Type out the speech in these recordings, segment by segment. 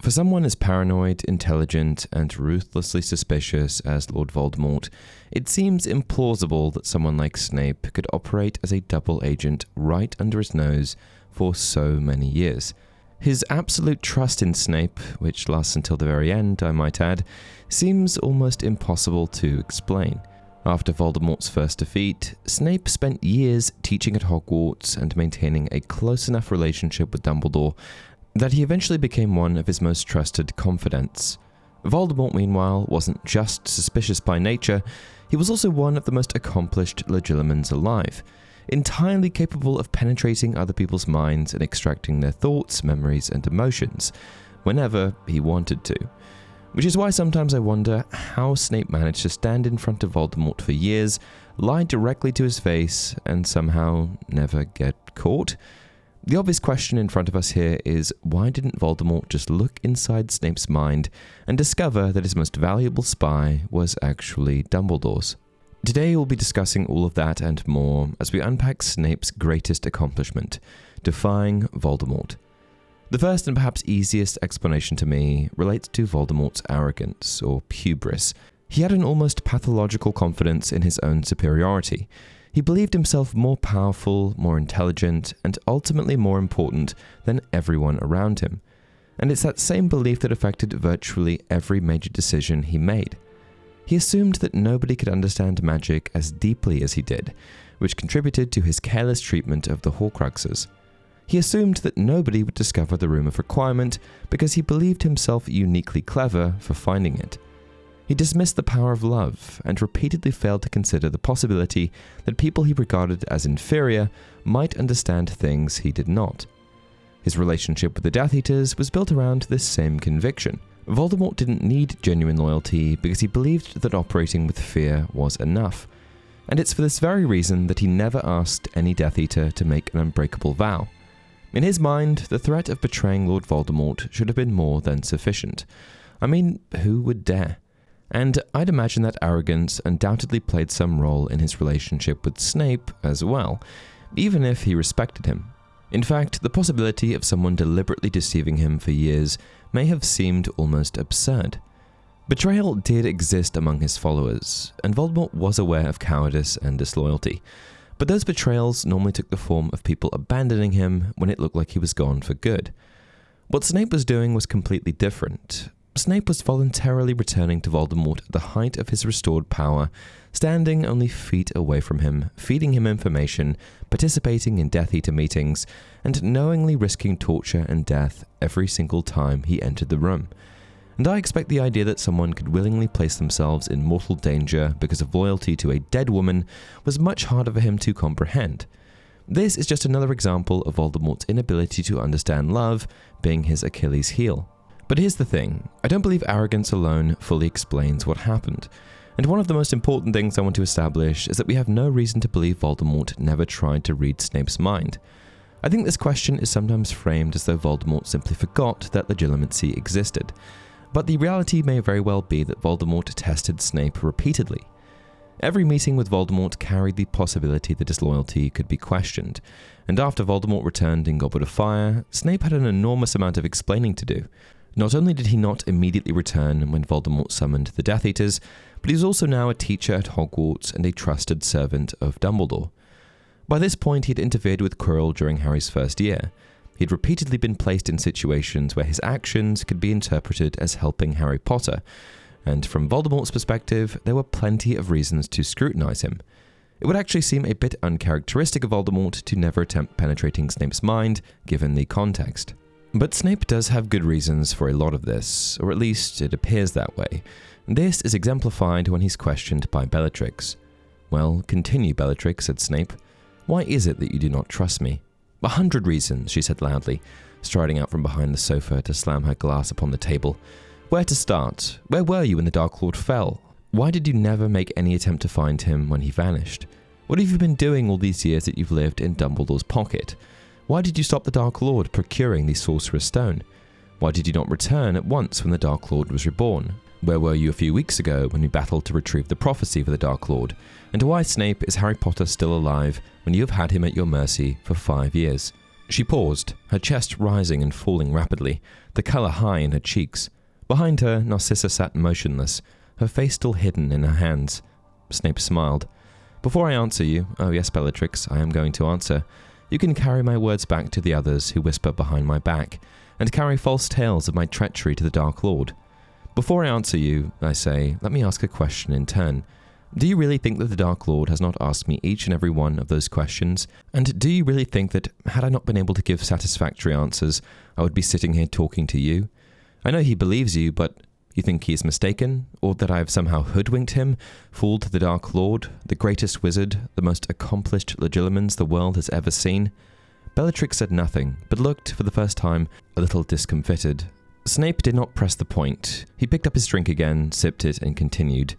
For someone as paranoid, intelligent, and ruthlessly suspicious as Lord Voldemort, it seems implausible that someone like Snape could operate as a double agent right under his nose for so many years. His absolute trust in Snape, which lasts until the very end, I might add, seems almost impossible to explain. After Voldemort's first defeat, Snape spent years teaching at Hogwarts and maintaining a close enough relationship with Dumbledore that he eventually became one of his most trusted confidants. Voldemort, meanwhile, wasn't just suspicious by nature, he was also one of the most accomplished Legilimens alive, entirely capable of penetrating other people's minds and extracting their thoughts, memories, and emotions, whenever he wanted to. Which is why sometimes I wonder how Snape managed to stand in front of Voldemort for years, lie directly to his face, and somehow never get caught. The obvious question in front of us here is, why didn't Voldemort just look inside Snape's mind and discover that his most valuable spy was actually Dumbledore's? Today we'll be discussing all of that and more as we unpack Snape's greatest accomplishment, defying Voldemort. The first and perhaps easiest explanation to me relates to Voldemort's arrogance, or hubris. He had an almost pathological confidence in his own superiority. He believed himself more powerful, more intelligent, and ultimately more important than everyone around him. And it's that same belief that affected virtually every major decision he made. He assumed that nobody could understand magic as deeply as he did, which contributed to his careless treatment of the Horcruxes. He assumed that nobody would discover the Room of Requirement because he believed himself uniquely clever for finding it. He dismissed the power of love and repeatedly failed to consider the possibility that people he regarded as inferior might understand things he did not. His relationship with the Death Eaters was built around this same conviction. Voldemort didn't need genuine loyalty because he believed that operating with fear was enough. And it's for this very reason that he never asked any Death Eater to make an unbreakable vow. In his mind, the threat of betraying Lord Voldemort should have been more than sufficient. I mean, who would dare? And I'd imagine that arrogance undoubtedly played some role in his relationship with Snape as well, even if he respected him. In fact, the possibility of someone deliberately deceiving him for years may have seemed almost absurd. Betrayal did exist among his followers, and Voldemort was aware of cowardice and disloyalty. But those betrayals normally took the form of people abandoning him when it looked like he was gone for good. What Snape was doing was completely different. Snape was voluntarily returning to Voldemort at the height of his restored power, standing only feet away from him, feeding him information, participating in Death Eater meetings, and knowingly risking torture and death every single time he entered the room. And I expect the idea that someone could willingly place themselves in mortal danger because of loyalty to a dead woman was much harder for him to comprehend. This is just another example of Voldemort's inability to understand love being his Achilles heel. But here's the thing, I don't believe arrogance alone fully explains what happened. And one of the most important things I want to establish is that we have no reason to believe Voldemort never tried to read Snape's mind. I think this question is sometimes framed as though Voldemort simply forgot that Legilimency existed. But the reality may very well be that Voldemort tested Snape repeatedly. Every meeting with Voldemort carried the possibility that his loyalty could be questioned, and after Voldemort returned in Goblet of Fire, Snape had an enormous amount of explaining to do. Not only did he not immediately return when Voldemort summoned the Death Eaters, but he was also now a teacher at Hogwarts and a trusted servant of Dumbledore. By this point, he had interfered with Quirrell during Harry's first year. He had repeatedly been placed in situations where his actions could be interpreted as helping Harry Potter, and from Voldemort's perspective, there were plenty of reasons to scrutinize him. It would actually seem a bit uncharacteristic of Voldemort to never attempt penetrating Snape's mind, given the context. But Snape does have good reasons for a lot of this, or at least it appears that way. This is exemplified when he's questioned by Bellatrix. "Well, continue, Bellatrix," said Snape. "Why is it that you do not trust me?" "100 reasons," she said loudly, striding out from behind the sofa to slam her glass upon the table. "Where to start? Where were you when the Dark Lord fell? Why did you never make any attempt to find him when he vanished? What have you been doing all these years that you've lived in Dumbledore's pocket? Why did you stop the Dark Lord procuring the Sorcerer's Stone? Why did you not return at once when the Dark Lord was reborn? Where were you a few weeks ago when we battled to retrieve the prophecy for the Dark Lord? And why, Snape, is Harry Potter still alive when you have had him at your mercy for 5 years? She paused, her chest rising and falling rapidly, the colour high in her cheeks. Behind her, Narcissa sat motionless, her face still hidden in her hands. Snape smiled. "Before I answer you, oh yes, Bellatrix, I am going to answer, you can carry my words back to the others who whisper behind my back, and carry false tales of my treachery to the Dark Lord. Before I answer you, I say, let me ask a question in turn. Do you really think that the Dark Lord has not asked me each and every one of those questions? And do you really think that, had I not been able to give satisfactory answers, I would be sitting here talking to you? I know he believes you, but you think he is mistaken? Or that I have somehow hoodwinked him, fooled the Dark Lord, the greatest wizard, the most accomplished Legilimens the world has ever seen?" Bellatrix said nothing, but looked, for the first time, a little discomfited. Snape did not press the point. He picked up his drink again, sipped it, and continued.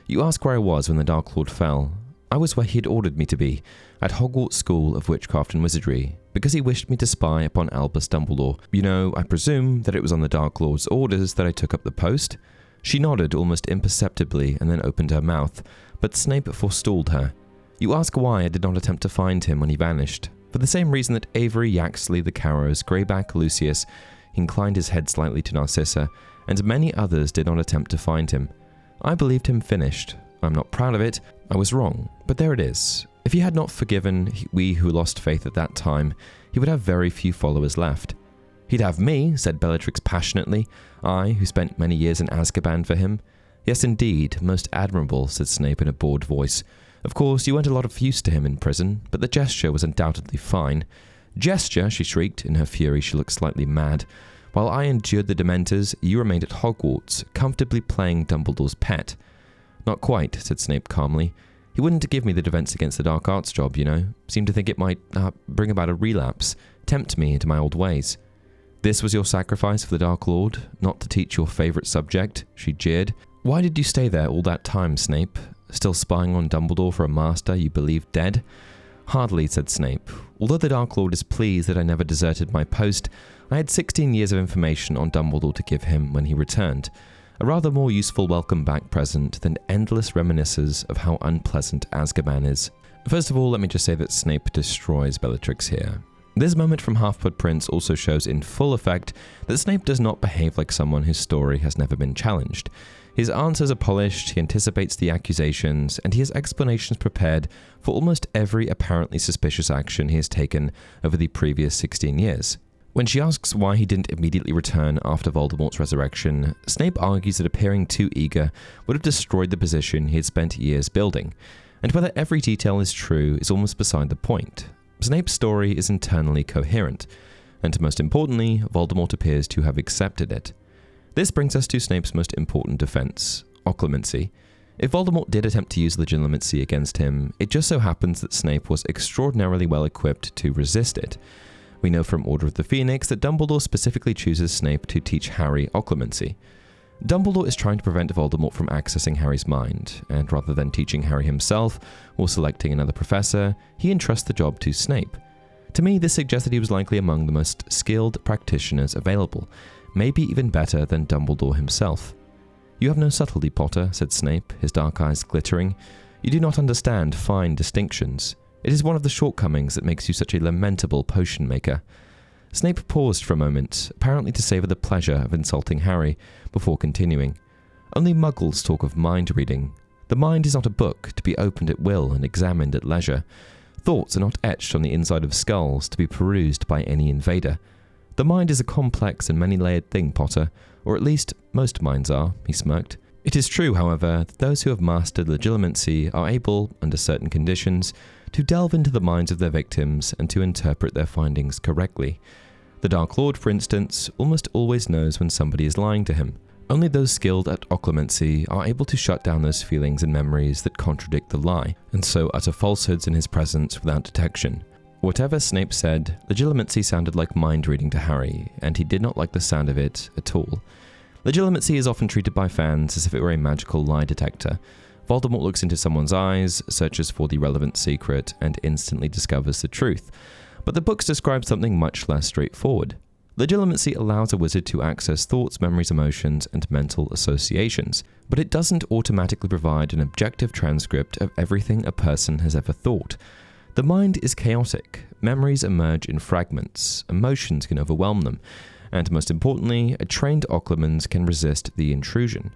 "You ask where I was when the Dark Lord fell. I was where he had ordered me to be, at Hogwarts School of Witchcraft and Wizardry, because he wished me to spy upon Albus Dumbledore. You know, I presume that it was on the Dark Lord's orders that I took up the post?" She nodded almost imperceptibly and then opened her mouth, but Snape forestalled her. "You ask why I did not attempt to find him when he vanished. For the same reason that Avery, Yaxley, the Carrows, Greyback, Lucius," he inclined his head slightly to Narcissa, "and many others did not attempt to find him. I believed him finished. I'm not proud of it. I was wrong, but there it is. If he had not forgiven we who lost faith at that time, he would have very few followers left." "He'd have me," said Bellatrix passionately. "I, who spent many years in Azkaban for him." "Yes, indeed, most admirable," said Snape in a bored voice. "Of course, you weren't a lot of use to him in prison, but the gesture was undoubtedly fine." "Gesture?" she shrieked. In her fury, she looked slightly mad. "While I endured the Dementors, you remained at Hogwarts, comfortably playing Dumbledore's pet." "Not quite," said Snape calmly. "He wouldn't give me the Defense Against the Dark Arts job, you know. Seemed to think it might bring about a relapse, tempt me into my old ways." "This was your sacrifice for the Dark Lord, not to teach your favourite subject?" she jeered. "Why did you stay there all that time, Snape? Still spying on Dumbledore for a master you believed dead?" "Hardly," said Snape. "Although the Dark Lord is pleased that I never deserted my post, I had 16 years of information on Dumbledore to give him when he returned. A rather more useful welcome back present than endless reminiscences of how unpleasant Azkaban is." First of all, let me just say that Snape destroys Bellatrix here. This moment from Half-Blood Prince also shows in full effect that Snape does not behave like someone whose story has never been challenged. His answers are polished, he anticipates the accusations, and he has explanations prepared for almost every apparently suspicious action he has taken over the previous 16 years. When she asks why he didn't immediately return after Voldemort's resurrection, Snape argues that appearing too eager would have destroyed the position he had spent years building, and whether every detail is true is almost beside the point. Snape's story is internally coherent, and most importantly, Voldemort appears to have accepted it. This brings us to Snape's most important defense, occlumency. If Voldemort did attempt to use Legilimency against him, it just so happens that Snape was extraordinarily well equipped to resist it. We know from Order of the Phoenix that Dumbledore specifically chooses Snape to teach Harry occlumency. Dumbledore is trying to prevent Voldemort from accessing Harry's mind, and rather than teaching Harry himself or selecting another professor, he entrusts the job to Snape. To me, this suggests that he was likely among the most skilled practitioners available, maybe even better than Dumbledore himself. "You have no subtlety, Potter," said Snape, his dark eyes glittering. "You do not understand fine distinctions. It is one of the shortcomings that makes you such a lamentable potion maker." Snape paused for a moment, apparently to savour the pleasure of insulting Harry, before continuing. "Only muggles talk of mind reading. The mind is not a book to be opened at will and examined at leisure. Thoughts are not etched on the inside of skulls to be perused by any invader. The mind is a complex and many-layered thing, Potter, or at least most minds are," he smirked. "It is true, however, that those who have mastered Legilimency are able, under certain conditions, to delve into the minds of their victims and to interpret their findings correctly. The Dark Lord, for instance, almost always knows when somebody is lying to him. Only those skilled at occlumency are able to shut down those feelings and memories that contradict the lie, and so utter falsehoods in his presence without detection." Whatever Snape said, Legilimency sounded like mind-reading to Harry, and he did not like the sound of it at all. Legilimency is often treated by fans as if it were a magical lie detector. Voldemort looks into someone's eyes, searches for the relevant secret, and instantly discovers the truth. But the books describe something much less straightforward. Legilimency allows a wizard to access thoughts, memories, emotions, and mental associations, but it doesn't automatically provide an objective transcript of everything a person has ever thought. The mind is chaotic, memories emerge in fragments, emotions can overwhelm them, and most importantly, a trained Occlumens can resist the intrusion.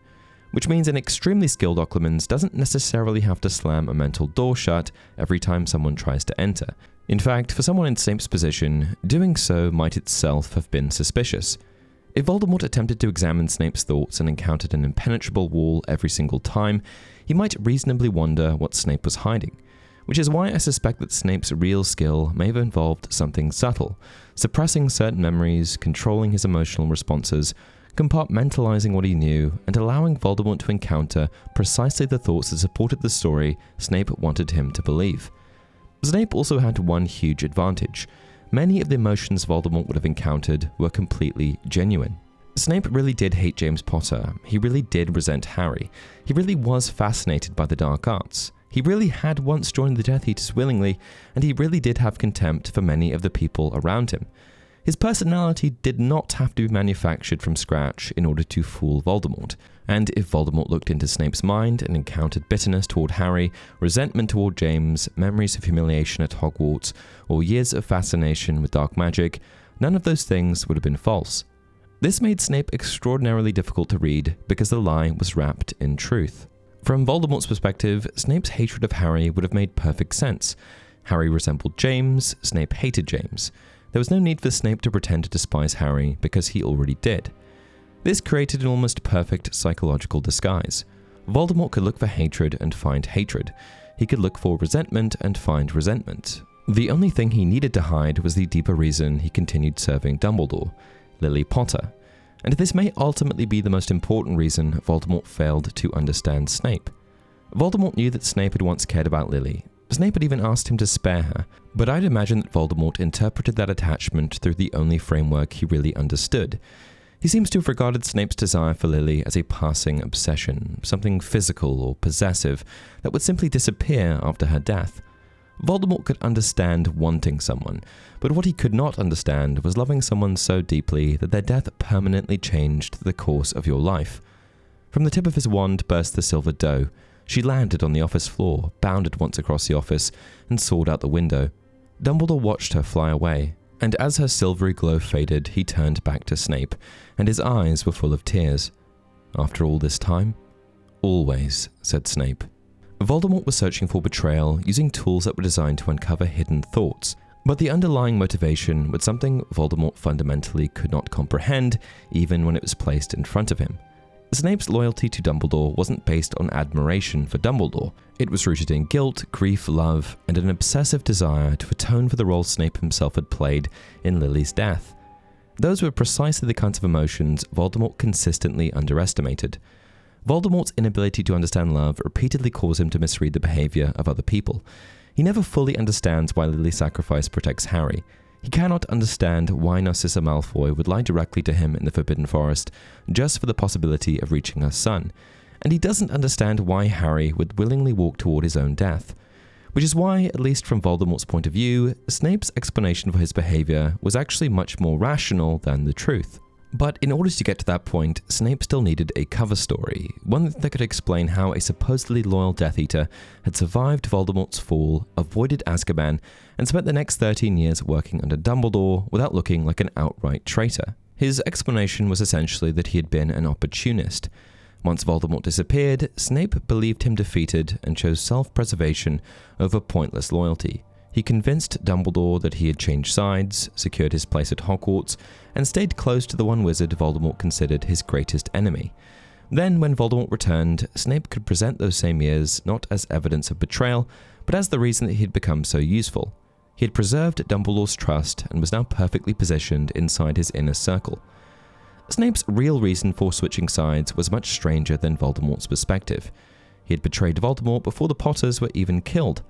Which means an extremely skilled Occlumens doesn't necessarily have to slam a mental door shut every time someone tries to enter. In fact, for someone in Snape's position, doing so might itself have been suspicious. If Voldemort attempted to examine Snape's thoughts and encountered an impenetrable wall every single time, he might reasonably wonder what Snape was hiding. Which is why I suspect that Snape's real skill may have involved something subtle, suppressing certain memories, controlling his emotional responses, compartmentalizing what he knew, and allowing Voldemort to encounter precisely the thoughts that supported the story Snape wanted him to believe. Snape also had one huge advantage. Many of the emotions Voldemort would have encountered were completely genuine. Snape really did hate James Potter, he really did resent Harry, he really was fascinated by the dark arts, he really had once joined the Death Eaters willingly, and he really did have contempt for many of the people around him. His personality did not have to be manufactured from scratch in order to fool Voldemort, and if Voldemort looked into Snape's mind and encountered bitterness toward Harry, resentment toward James, memories of humiliation at Hogwarts, or years of fascination with dark magic, none of those things would have been false. This made Snape extraordinarily difficult to read because the lie was wrapped in truth. From Voldemort's perspective, Snape's hatred of Harry would have made perfect sense. Harry resembled James, Snape hated James. There was no need for Snape to pretend to despise Harry because he already did. This created an almost perfect psychological disguise. Voldemort could look for hatred and find hatred. He could look for resentment and find resentment. The only thing he needed to hide was the deeper reason he continued serving Dumbledore, Lily Potter. And this may ultimately be the most important reason Voldemort failed to understand Snape. Voldemort knew that Snape had once cared about Lily. Snape had even asked him to spare her, but I'd imagine that Voldemort interpreted that attachment through the only framework he really understood. He seems to have regarded Snape's desire for Lily as a passing obsession, something physical or possessive that would simply disappear after her death. Voldemort could understand wanting someone, but what he could not understand was loving someone so deeply that their death permanently changed the course of your life. From the tip of his wand burst the silver doe. She landed on the office floor, bounded once across the office, and soared out the window. Dumbledore watched her fly away, and as her silvery glow faded, he turned back to Snape, and his eyes were full of tears. After all this time? Always, said Snape. Voldemort was searching for betrayal using tools that were designed to uncover hidden thoughts, but the underlying motivation was something Voldemort fundamentally could not comprehend, even when it was placed in front of him. Snape's loyalty to Dumbledore wasn't based on admiration for Dumbledore. It was rooted in guilt, grief, love, and an obsessive desire to atone for the role Snape himself had played in Lily's death. Those were precisely the kinds of emotions Voldemort consistently underestimated. Voldemort's inability to understand love repeatedly caused him to misread the behavior of other people. He never fully understands why Lily's sacrifice protects Harry. He cannot understand why Narcissa Malfoy would lie directly to him in the Forbidden Forest just for the possibility of reaching her son, and he doesn't understand why Harry would willingly walk toward his own death. Which is why, at least from Voldemort's point of view, Snape's explanation for his behavior was actually much more rational than the truth. But in order to get to that point, Snape still needed a cover story, one that could explain how a supposedly loyal Death Eater had survived Voldemort's fall, avoided Azkaban, and spent the next 13 years working under Dumbledore without looking like an outright traitor. His explanation was essentially that he had been an opportunist. Once Voldemort disappeared, Snape believed him defeated and chose self-preservation over pointless loyalty. He convinced Dumbledore that he had changed sides, secured his place at Hogwarts, and stayed close to the one wizard Voldemort considered his greatest enemy. Then, when Voldemort returned, Snape could present those same years not as evidence of betrayal, but as the reason that he had become so useful. He had preserved Dumbledore's trust and was now perfectly positioned inside his inner circle. Snape's real reason for switching sides was much stranger than Voldemort's perspective. He had betrayed Voldemort before the Potters were even killed.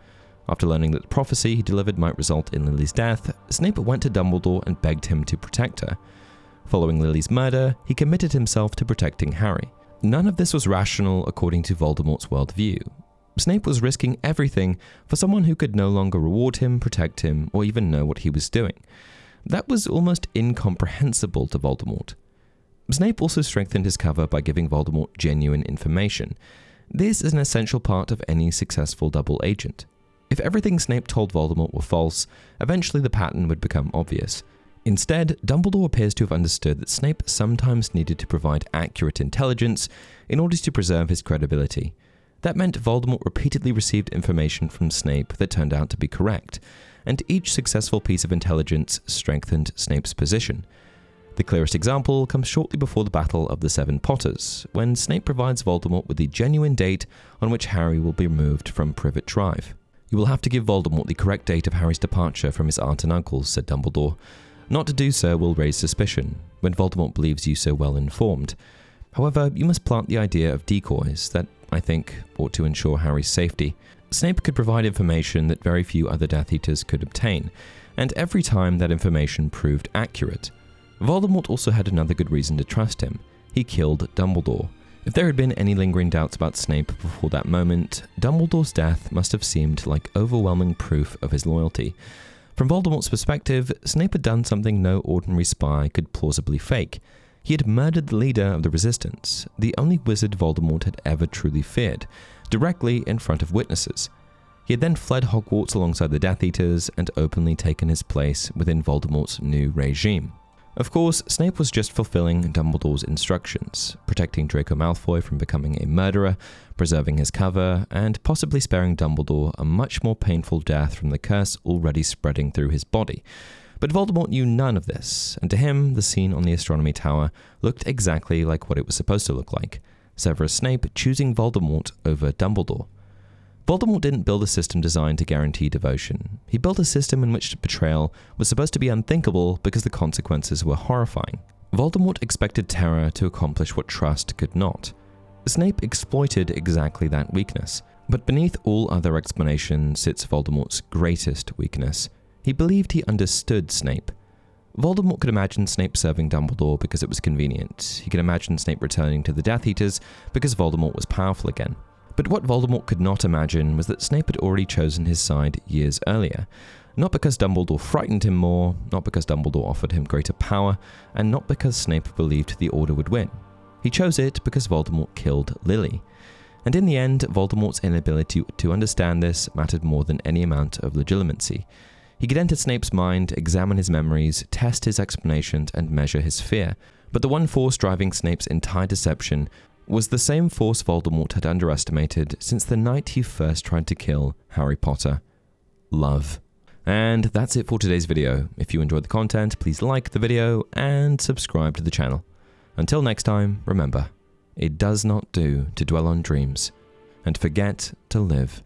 After learning that the prophecy he delivered might result in Lily's death, Snape went to Dumbledore and begged him to protect her. Following Lily's murder, he committed himself to protecting Harry. None of this was rational according to Voldemort's worldview. Snape was risking everything for someone who could no longer reward him, protect him, or even know what he was doing. That was almost incomprehensible to Voldemort. Snape also strengthened his cover by giving Voldemort genuine information. This is an essential part of any successful double agent. If everything Snape told Voldemort were false, eventually the pattern would become obvious. Instead, Dumbledore appears to have understood that Snape sometimes needed to provide accurate intelligence in order to preserve his credibility. That meant Voldemort repeatedly received information from Snape that turned out to be correct, and each successful piece of intelligence strengthened Snape's position. The clearest example comes shortly before the Battle of the Seven Potters, when Snape provides Voldemort with the genuine date on which Harry will be removed from Privet Drive. "You will have to give Voldemort the correct date of Harry's departure from his aunt and uncles," said Dumbledore. "Not to do so will raise suspicion, when Voldemort believes you so well informed. However, you must plant the idea of decoys that, I think, ought to ensure Harry's safety." Snape could provide information that very few other Death Eaters could obtain, and every time that information proved accurate. Voldemort also had another good reason to trust him. He killed Dumbledore. If there had been any lingering doubts about Snape before that moment, Dumbledore's death must have seemed like overwhelming proof of his loyalty. From Voldemort's perspective, Snape had done something no ordinary spy could plausibly fake. He had murdered the leader of the Resistance, the only wizard Voldemort had ever truly feared, directly in front of witnesses. He had then fled Hogwarts alongside the Death Eaters and openly taken his place within Voldemort's new regime. Of course, Snape was just fulfilling Dumbledore's instructions, protecting Draco Malfoy from becoming a murderer, preserving his cover, and possibly sparing Dumbledore a much more painful death from the curse already spreading through his body. But Voldemort knew none of this, and to him, the scene on the Astronomy Tower looked exactly like what it was supposed to look like: Severus Snape choosing Voldemort over Dumbledore. Voldemort didn't build a system designed to guarantee devotion. He built a system in which betrayal was supposed to be unthinkable because the consequences were horrifying. Voldemort expected terror to accomplish what trust could not. Snape exploited exactly that weakness. But beneath all other explanations sits Voldemort's greatest weakness. He believed he understood Snape. Voldemort could imagine Snape serving Dumbledore because it was convenient. He could imagine Snape returning to the Death Eaters because Voldemort was powerful again. But what Voldemort could not imagine was that Snape had already chosen his side years earlier. Not because Dumbledore frightened him more, not because Dumbledore offered him greater power, and not because Snape believed the Order would win. He chose it because Voldemort killed Lily. And in the end, Voldemort's inability to understand this mattered more than any amount of legilimency. He could enter Snape's mind, examine his memories, test his explanations, and measure his fear. But the one force driving Snape's entire deception was the same force Voldemort had underestimated since the night he first tried to kill Harry Potter: love. And that's it for today's video. If you enjoyed the content, please like the video and subscribe to the channel. Until next time, remember, it does not do to dwell on dreams and forget to live.